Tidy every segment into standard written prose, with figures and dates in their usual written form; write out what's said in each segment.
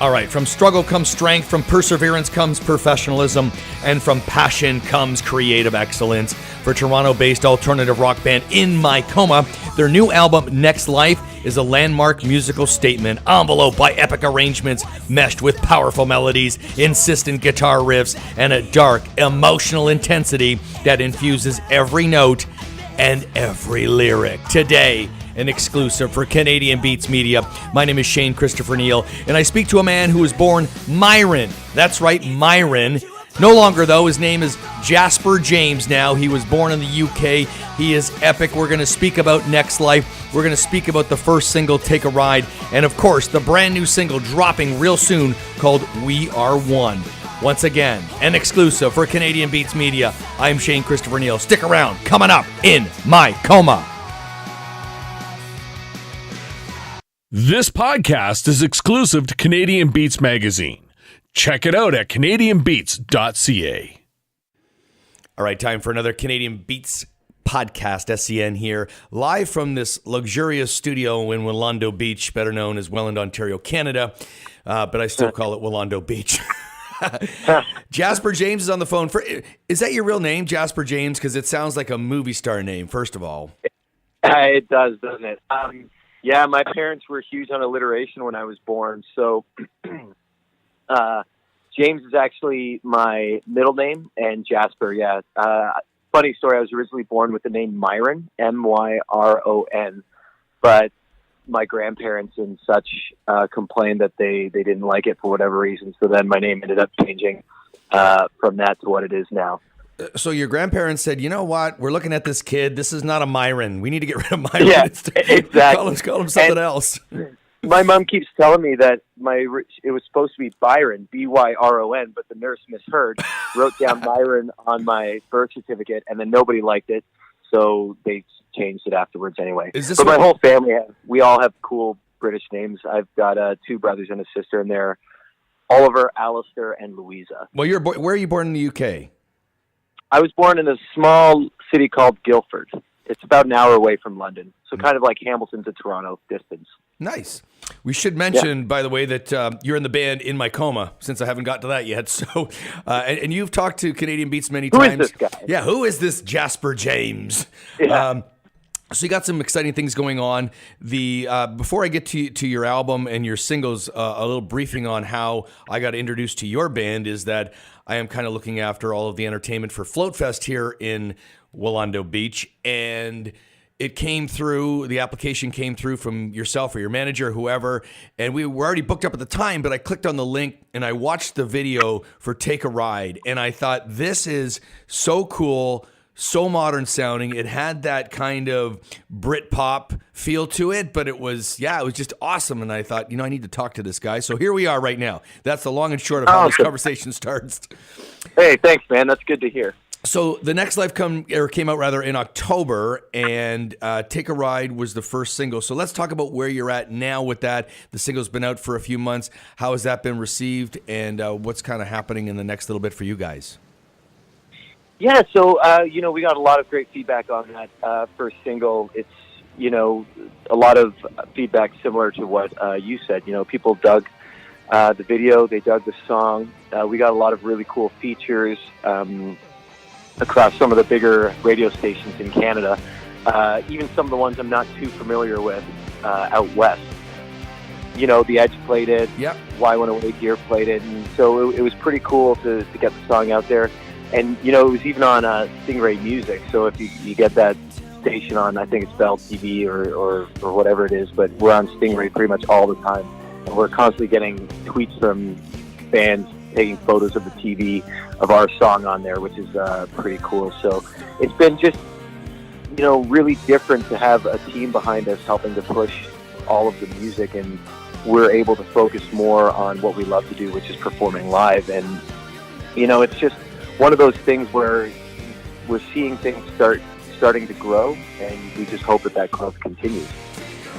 All right, from struggle comes strength, from perseverance comes professionalism, and from passion comes creative excellence. For Toronto-based alternative rock band In My Coma, their new album, Next Life, is a landmark musical statement enveloped by epic arrangements meshed with powerful melodies, insistent guitar riffs, and a dark, emotional intensity that infuses every note and every lyric. Today, an exclusive for Canadian Beats Media. My name is Shane Christopher Neal, and I speak to a man who was born Myron. That's right, Myron. No longer, though. His name is Jasper James now. He was born in the UK. He is epic. We're going to speak about Next Life. We're going to speak about the first single, Take a Ride. And, of course, the brand new single dropping real soon called We Are One. Once again, an exclusive for Canadian Beats Media. I'm Shane Christopher Neal. Stick around. Coming up, In My Coma. This podcast is exclusive to Canadian Beats Magazine. Check it out at canadianbeats.ca. All right, time for another Canadian Beats podcast, SCN here, live from this luxurious studio in Willando Beach, better known as Welland, Ontario, Canada, but I still call it Willando Beach. Jasper James is on the phone. Is that your real name, Jasper James? Because it sounds like a movie star name, first of all. It does, doesn't it? Yeah, my parents were huge on alliteration when I was born. So James is actually my middle name, and Jasper, yeah. Funny story, I was originally born with the name Myron, M-Y-R-O-N, but my grandparents and such complained that they didn't like it for whatever reason. So then my name ended up changing from that to what it is now. So your grandparents said, you know what? We're looking at this kid. This is not a Myron. We need to get rid of Myron. Yeah, exactly. Call him something else. My mom keeps telling me that it was supposed to be Byron, B-Y-R-O-N, but the nurse misheard, wrote down Myron on my birth certificate, and then nobody liked it, so they changed it afterwards anyway. But my whole family, we all have cool British names. I've got 2 brothers and a sister, and they're Oliver, Alistair, and Louisa. Well, where are you born in the UK? I was born in a small city called Guildford. It's about an hour away from London, so kind of like Hamilton to Toronto distance. Nice. We should mention, by the way, that you're in the band In My Coma, since I haven't got to that yet. So, and you've talked to Canadian Beats many times. Who is this guy? Yeah, who is this Jasper James? Yeah. So you got some exciting things going on. Before I get to your album and your singles, a little briefing on how I got introduced to your band is that I am kind of looking after all of the entertainment for Float Fest here in Willando Beach, and the application came through from yourself or your manager, whoever, and we were already booked up at the time, but I clicked on the link and I watched the video for Take a Ride, and I thought, this is so cool, so modern sounding. It had that kind of Britpop feel to it, but it was just awesome. And I thought, I need to talk to this guy. So here we are right now. That's the long and short of how this conversation starts. Hey, thanks, man. That's good to hear. So the Next Life came out in October, and Take a Ride was the first single. So let's talk about where you're at now with that. The single's been out for a few months. How has that been received, and what's kind of happening in the next little bit for you guys? Yeah, so, we got a lot of great feedback on that first single. It's, a lot of feedback similar to what you said. People dug the video, they dug the song. We got a lot of really cool features across some of the bigger radio stations in Canada, even some of the ones I'm not too familiar with out west. The Edge played it, yep. Y108 Gear played it, and so it was pretty cool to get the song out there. And, it was even on Stingray Music, so if you get that station on, I think it's Bell TV or whatever it is, but we're on Stingray pretty much all the time. And we're constantly getting tweets from fans taking photos of the TV of our song on there, which is pretty cool. So it's been just, really different to have a team behind us helping to push all of the music, and we're able to focus more on what we love to do, which is performing live. And, it's just one of those things where we're seeing things starting to grow, and we just hope that growth continues.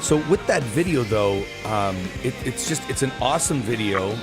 So with that video, though, it's an awesome video.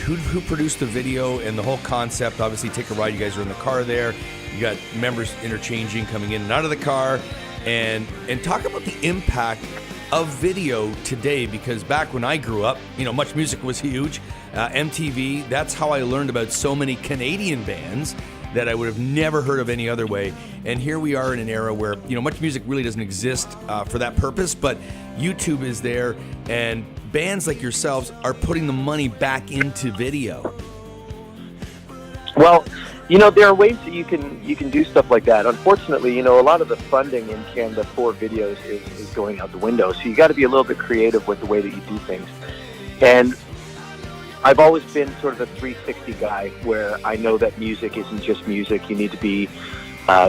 Who produced the video and the whole concept? Obviously, Take a Ride. You guys are in the car there. You got members interchanging, coming in and out of the car, and talk about the impact of video today, because back when I grew up, Much Music was huge. MTV, that's how I learned about so many Canadian bands that I would have never heard of any other way. And here we are in an era where, Much Music really doesn't exist for that purpose, but YouTube is there, and bands like yourselves are putting the money back into video. Well, there are ways that you can do stuff like that. Unfortunately, a lot of the funding in Canada for videos is going out the window. So you got to be a little bit creative with the way that you do things. And I've always been sort of a 360 guy, where I know that music isn't just music. You need to be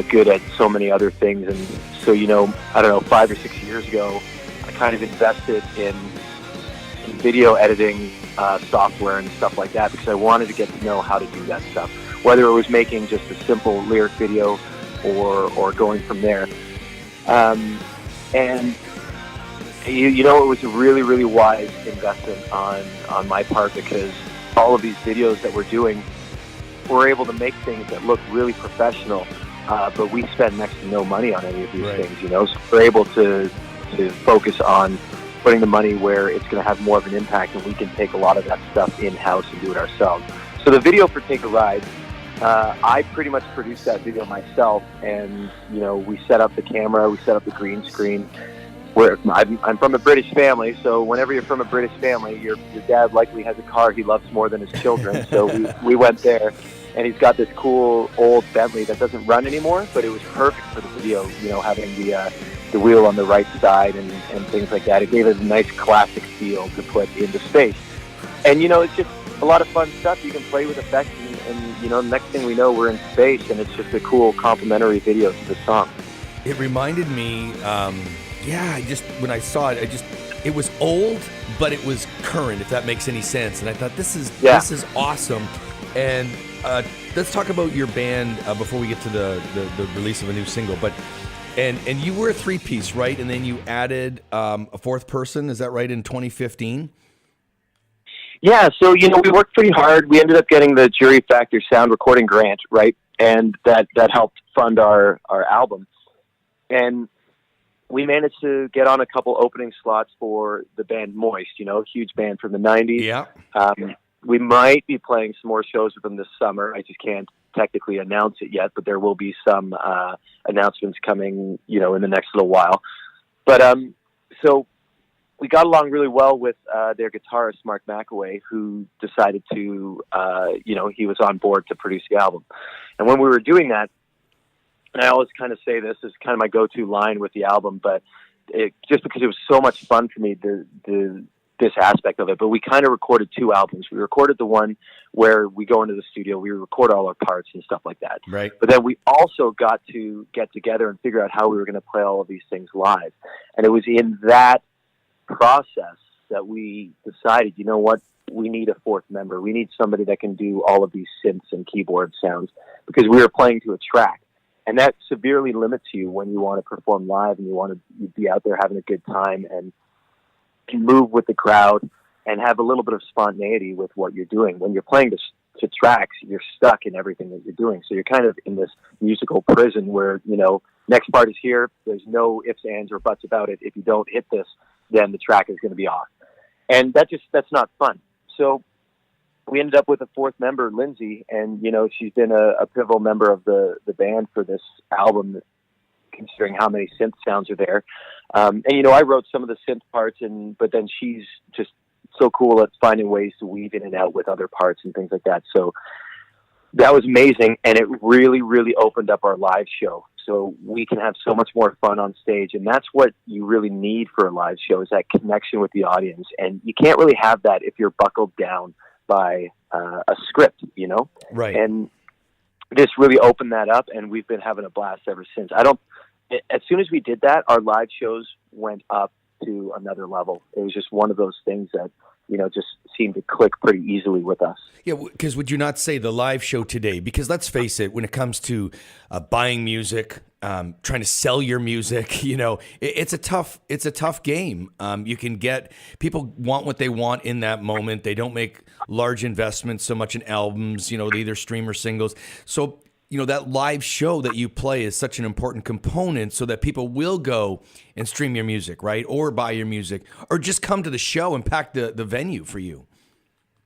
good at so many other things. And so, I don't know, 5 or 6 years ago, I kind of invested in video editing software and stuff like that, because I wanted to get to know how to do that stuff, whether it was making just a simple lyric video or going from there. And it was a really, really wise investment on my part, because all of these videos that we're doing, we're able to make things that look really professional, but we spend next to no money on any of these things, so we're able to focus on putting the money where it's going to have more of an impact, and we can take a lot of that stuff in-house and do it ourselves. So the video for Take a Ride, I pretty much produced that video myself, and we set up the camera, we set up the green screen. I'm from a British family, so whenever you're from a British family, your dad likely has a car he loves more than his children. So we went there, and he's got this cool old Bentley that doesn't run anymore, but it was perfect for the video, having the wheel on the right side and things like that. It gave it a nice classic feel to put into space. And, it's just a lot of fun stuff. You can play with effects, and next thing we know, we're in space, and it's just a cool complementary video to the song. It reminded me, when I saw it, it was old, but it was current, if that makes any sense. And I thought, this is awesome. And let's talk about your band before we get to the release of a new single. But and you were a 3-piece, right? And then you added a fourth person, is that right, in 2015? Yeah, so, we worked pretty hard. We ended up getting the Jury Factor sound recording grant, right? And that helped fund our album. And we managed to get on a couple opening slots for the band Moist, huge band from the 90s. Yeah. We might be playing some more shows with them this summer. I just can't technically announce it yet, but there will be some announcements coming, in the next little while. But so we got along really well with their guitarist, Mark McAway, who decided to, he was on board to produce the album. And when we were doing that, and I always kind of say this is kind of my go-to line with the album, but just because it was so much fun for me, this aspect of it. But we kind of recorded 2 albums. We recorded the one where we go into the studio, we record all our parts and stuff like that. Right. But then we also got to get together and figure out how we were going to play all of these things live. And it was in that process that we decided, you know what, we need a fourth member. We need somebody that can do all of these synths and keyboard sounds, because we were playing to a track. And that severely limits you when you want to perform live and you want to be out there having a good time and move with the crowd and have a little bit of spontaneity with what you're doing. When you're playing to tracks, you're stuck in everything that you're doing. So you're kind of in this musical prison where, next part is here. There's no ifs, ands, or buts about it. If you don't hit this, then the track is going to be off. And that's not fun. So we ended up with a fourth member, Lindsay, and, she's been a pivotal member of the band for this album, considering how many synth sounds are there. And, I wrote some of the synth parts, but then she's just so cool at finding ways to weave in and out with other parts and things like that. So that was amazing, and it really, really opened up our live show. So we can have so much more fun on stage, and that's what you really need for a live show, is that connection with the audience. And you can't really have that if you're buckled down by a script, Right. And this really opened that up, and we've been having a blast ever since. As soon as we did that, our live shows went up to another level. It was just one of those things that, just seemed to click pretty easily with us. Yeah, because would you not say the live show today, because let's face it, when it comes to buying music, trying to sell your music, it's a tough game. You can get, people want what they want in that moment. They don't make large investments so much in albums, they either stream or singles. So that live show that you play is such an important component so that people will go and stream your music, right? Or buy your music, or just come to the show and pack the venue for you.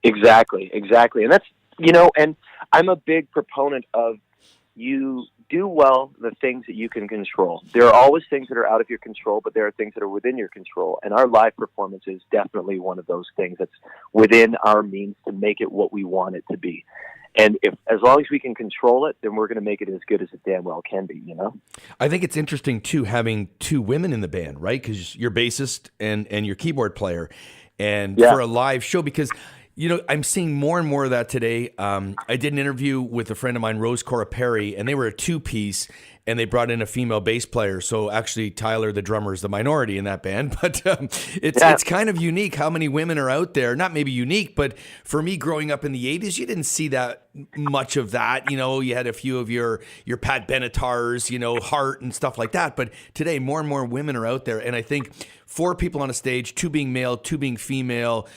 Exactly. And that's, and I'm a big proponent of you do well the things that you can control. There are always things that are out of your control, but there are things that are within your control. And our live performance is definitely one of those things that's within our means to make it what we want it to be. And as long as we can control it, then we're going to make it as good as it damn well can be, I think it's interesting, too, having two women in the band, right? Because you're bassist and your keyboard player. And for a live show, because I'm seeing more and more of that today. I did an interview with a friend of mine, Rose Cora Perry, and they were a two-piece, and they brought in a female bass player. So actually, Tyler, the drummer, is the minority in that band. But it's kind of unique how many women are out there. Not maybe unique, but for me, growing up in the 80s, you didn't see that much of that. You had a few of your Pat Benetars, Hart and stuff like that. But today, more and more women are out there. And I think 4 people on a stage, 2 being male, 2 being female,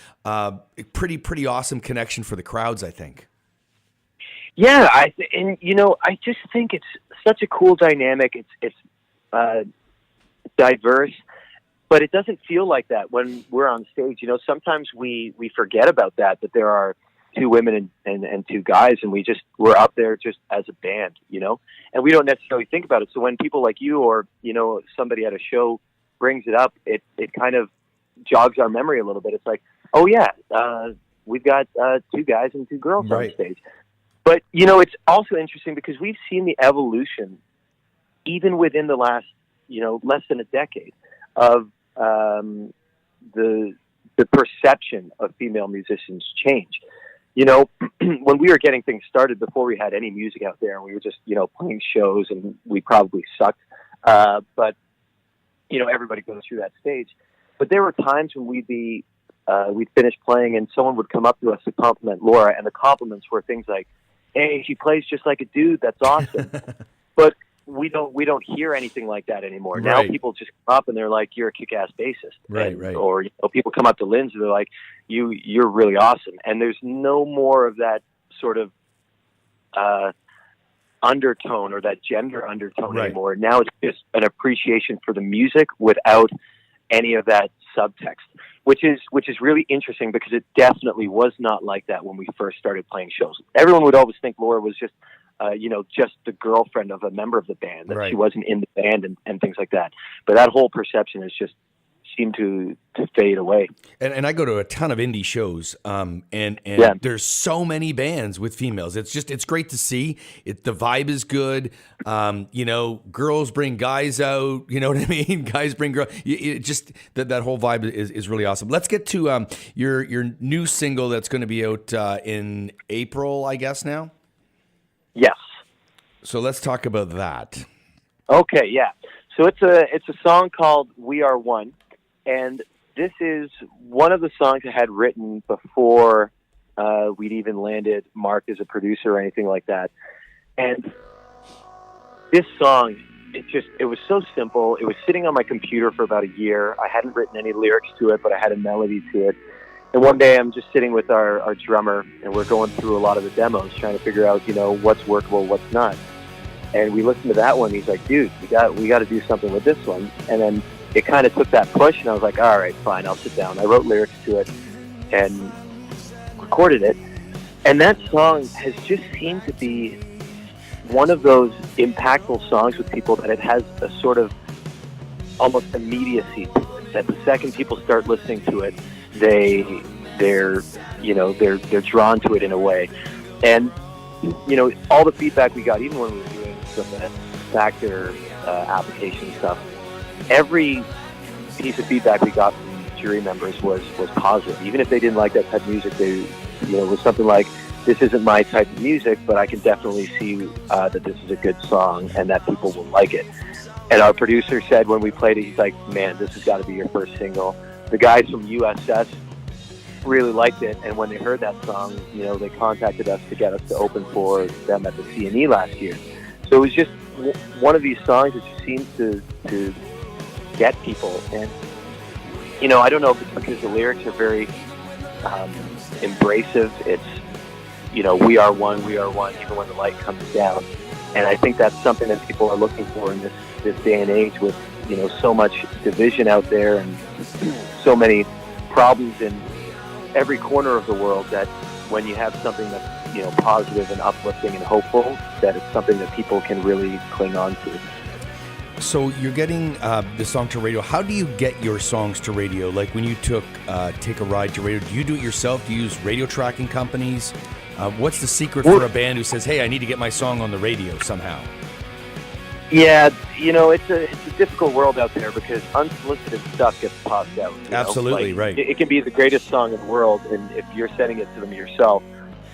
pretty awesome connection for the crowds, I think. Yeah, I just think it's such a cool dynamic. It's diverse, but it doesn't feel like that when we're on stage. Sometimes we forget about that there are 2 women and 2 guys, and we're up there just as a band, and we don't necessarily think about it. So when people like you or somebody at a show brings it up, it kind of jogs our memory a little bit. It's like, oh yeah, we've got 2 guys and 2 girls on stage. But, it's also interesting because we've seen the evolution, even within the last, less than a decade, of the perception of female musicians change. When we were getting things started, before we had any music out there, and we were just, playing shows, and we probably sucked. But, everybody goes through that stage. But there were times when we'd finish playing, and someone would come up to us to compliment Laura, and the compliments were things like, "Hey, she plays just like a dude. That's awesome." But we don't hear anything like that anymore. Right. Now people just come up and they're like, "You're a kick-ass bassist." Right. Or people come up to Lindsay, they're like, "You're really awesome." And there's no more of that sort of undertone or that gender undertone anymore. Now it's just an appreciation for the music without any of that subtext, which is really interesting because it definitely was not like that when we first started playing shows. Everyone would always think Laura was just, just the girlfriend of a member of the band, that she wasn't in the band and things like that. But that whole perception has just seemed to fade away. And I go to a ton of indie shows, and there's so many bands with females. It's great to see. The vibe is good. Girls bring guys out. You know what I mean? Guys bring girls. That whole vibe is really awesome. Let's get to your new single that's going to be out in April, I guess now. Yes. So let's talk about that. Okay. Yeah. So it's a song called "We Are One." And this is one of the songs I had written before we'd even landed Mark as a producer or anything like that. And this song, it was so simple. It was sitting on my computer for about a year. I hadn't written any lyrics to it, but I had a melody to it. And one day I'm just sitting with our drummer, and we're going through a lot of the demos, trying to figure out, what's workable, what's not. And we listened to that one. He's like, "Dude, we got to do something with this one." And then it kind of took that push, and I was like, all right, fine, I'll sit down. I wrote lyrics to it and recorded it. And that song has just seemed to be one of those impactful songs with people that it has a sort of almost immediacy to it. That the second people start listening to it, they're drawn to it in a way. And, all the feedback we got, even when we were doing some factor application stuff, every piece of feedback we got from jury members was positive. Even if they didn't like that type of music, it was something like, "This isn't my type of music, but I can definitely see that this is a good song and that people will like it." And our producer said when we played it, he's like, "Man, this has got to be your first single." The guys from USS really liked it, and when they heard that song, they contacted us to get us to open for them at the CNE last year. So it was just one of these songs that just seems to get people. And I don't know if it's because the lyrics are very embracive. It's "We are one, even when the light comes down." And I think that's something that people are looking for in this day and age with, so much division out there and so many problems in every corner of the world, that when you have something that's, positive and uplifting and hopeful, that it's something that people can really cling on to. So you're getting the song to radio. How do you get your songs to radio? Like when you take a ride to radio, do you do it yourself? Do you use radio tracking companies? What's the secret for a band who says, hey, I need to get my song on the radio somehow? Yeah, it's a difficult world out there because unsolicited stuff gets tossed out. Absolutely, right. It can be the greatest song in the world, and if you're sending it to them yourself,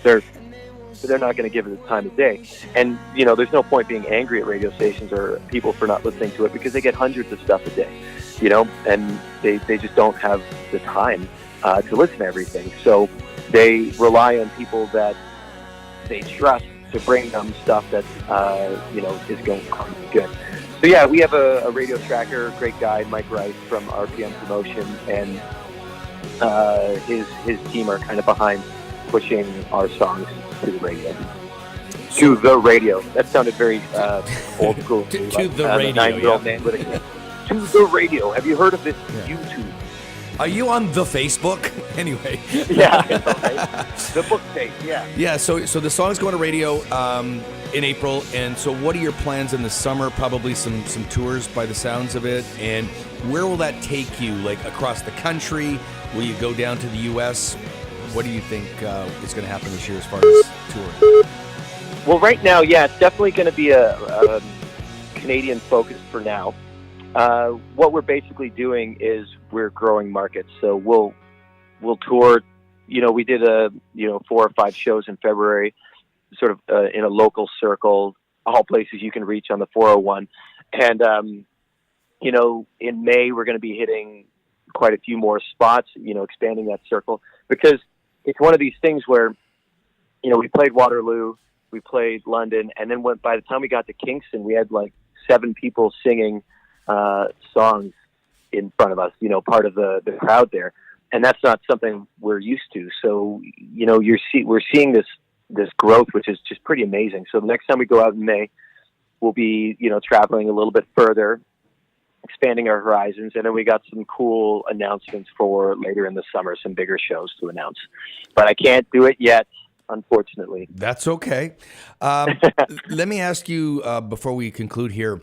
they're not going to give it the time of day. And, there's no point being angry at radio stations or people for not listening to it because they get hundreds of stuff a day, and they just don't have the time to listen to everything. So they rely on people that they trust to bring them stuff that, is going to come good. So, yeah, we have a radio tracker, great guy, Mike Rice from RPM Promotion, and his team are kind of behind pushing our songs to the radio. To the radio. That sounded very old school. to the radio. 9-year-old man with a to the radio. Have you heard of this YouTube? Are you on the Facebook? Anyway. Yeah. The book page, yeah. Yeah, so the song's going to radio in April, and so what are your plans in the summer? Probably some tours by the sounds of it, and where will that take you? Like across the country? Will you go down to the U.S.? What do you think is going to happen this year as far as touring? Well, right now, yeah, it's definitely going to be a Canadian focus for now. What we're basically doing is we're growing markets. So we'll tour. We did 4 or 5 shows in February, sort of in a local circle, all places you can reach on the 401. And in May we're going to be hitting quite a few more spots. Expanding that circle because it's one of these things where we played Waterloo, we played London, and then by the time we got to Kingston, we had like 7 people singing songs in front of us, part of the crowd there. And that's not something we're used to. So, we're seeing this growth, which is just pretty amazing. So the next time we go out in May, we'll be, traveling a little bit further, expanding our horizons. And then we got some cool announcements for later in the summer, some bigger shows to announce. But I can't do it yet, unfortunately. That's okay. Let me ask you, before we conclude here,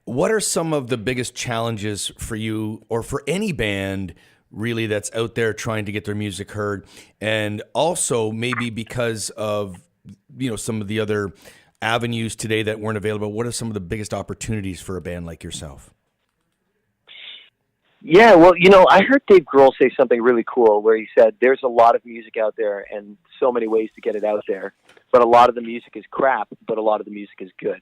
what are some of the biggest challenges for you or for any band really that's out there trying to get their music heard? And also maybe because of, some of the other avenues today that weren't available, what are some of the biggest opportunities for a band like yourself? Yeah, well, I heard Dave Grohl say something really cool where he said there's a lot of music out there and so many ways to get it out there, but a lot of the music is crap, but a lot of the music is good.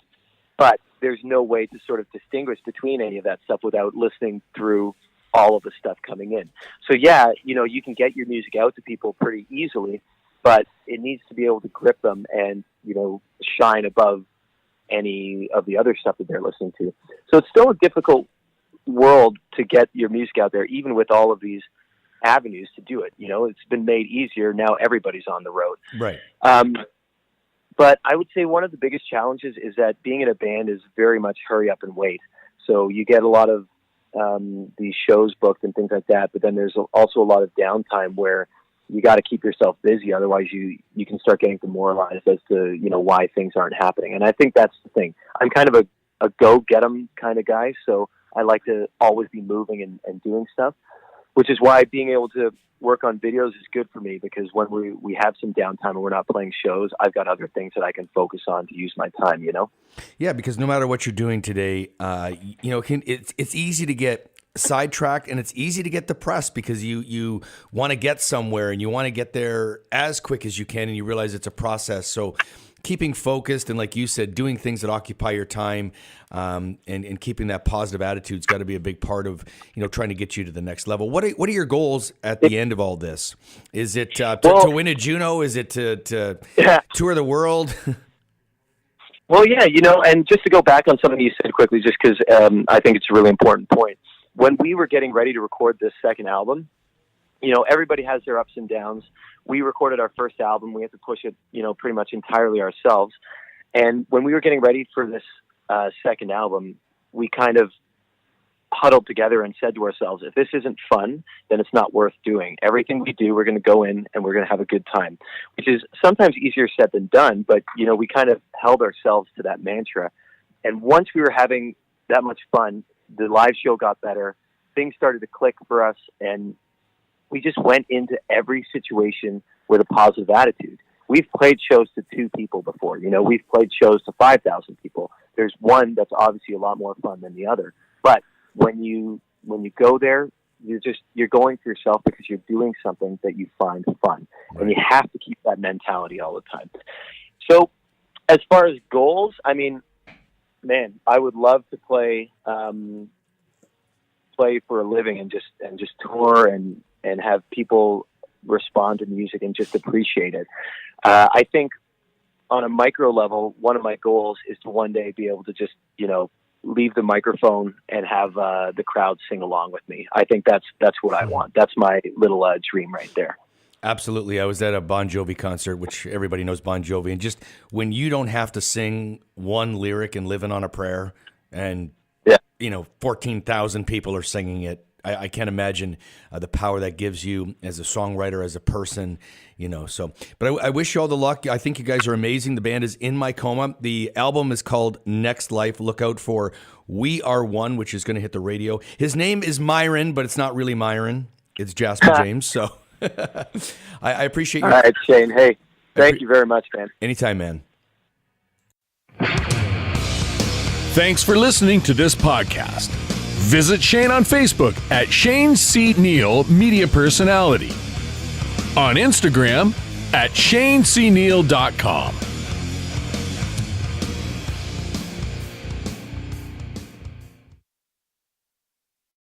But there's no way to sort of distinguish between any of that stuff without listening through all of the stuff coming in. So yeah, you can get your music out to people pretty easily, but it needs to be able to grip them and, shine above any of the other stuff that they're listening to. So it's still a difficult world to get your music out there, even with all of these avenues to do it. It's been made easier. Now everybody's on the road. Right. But I would say one of the biggest challenges is that being in a band is very much hurry up and wait. So you get a lot of these shows booked and things like that, but then there's also a lot of downtime where you got to keep yourself busy. Otherwise you can start getting demoralized as to, why things aren't happening. And I think that's the thing. I'm kind of a go get 'em kind of guy. So I like to always be moving and doing stuff, which is why being able to work on videos is good for me, because when we have some downtime and we're not playing shows, I've got other things that I can focus on to use my time, Yeah, because no matter what you're doing today, it's easy to get sidetracked and it's easy to get depressed because you want to get somewhere and you want to get there as quick as you can, and you realize it's a process. So keeping focused and, like you said, doing things that occupy your time, and keeping that positive attitude's got to be a big part of, trying to get you to the next level. What are your goals at the end of all this? Is it to win a Juno? Is it to tour the world? Well, yeah, and just to go back on something you said quickly, just because I think it's a really important point. When we were getting ready to record this second album, everybody has their ups and downs. We recorded our first album. We had to push it, pretty much entirely ourselves. And when we were getting ready for this second album, we kind of huddled together and said to ourselves, if this isn't fun, then it's not worth doing. Everything we do, we're going to go in and we're going to have a good time, which is sometimes easier said than done. But, you know, we kind of held ourselves to that mantra. And once we were having that much fun, the live show got better. Things started to click for us. And we just went into every situation with a positive attitude. We've played shows to 2 people before. You know, we've played shows to 5,000 people. There's one that's obviously a lot more fun than the other. But when you go there, you're going for yourself because you're doing something that you find fun, and you have to keep that mentality all the time. So, as far as goals, I mean, man, I would love to play for a living and just tour and have people respond to music and just appreciate it. I think on a micro level, one of my goals is to one day be able to just, you know, leave the microphone and have the crowd sing along with me. I think that's what I want. That's my little dream right there. Absolutely. I was at a Bon Jovi concert, which everybody knows Bon Jovi, and just when you don't have to sing one lyric and Living on a Prayer, and you know, 14,000 people are singing it, I can't imagine the power that gives you as a songwriter, as a person, you know. So, but I wish you all the luck. I think you guys are amazing. The band is In My Coma. The album is called Next Life. Look out for We Are One, which is going to hit the radio. His name is Myron, but it's not really Myron. It's Jasper James. So I appreciate you. All right, Shane. Hey, thank you very much, man. Anytime, man. Thanks for listening to this podcast. Visit Shane on Facebook at Shane C. Neal Media Personality. On Instagram at ShaneCNeal.com.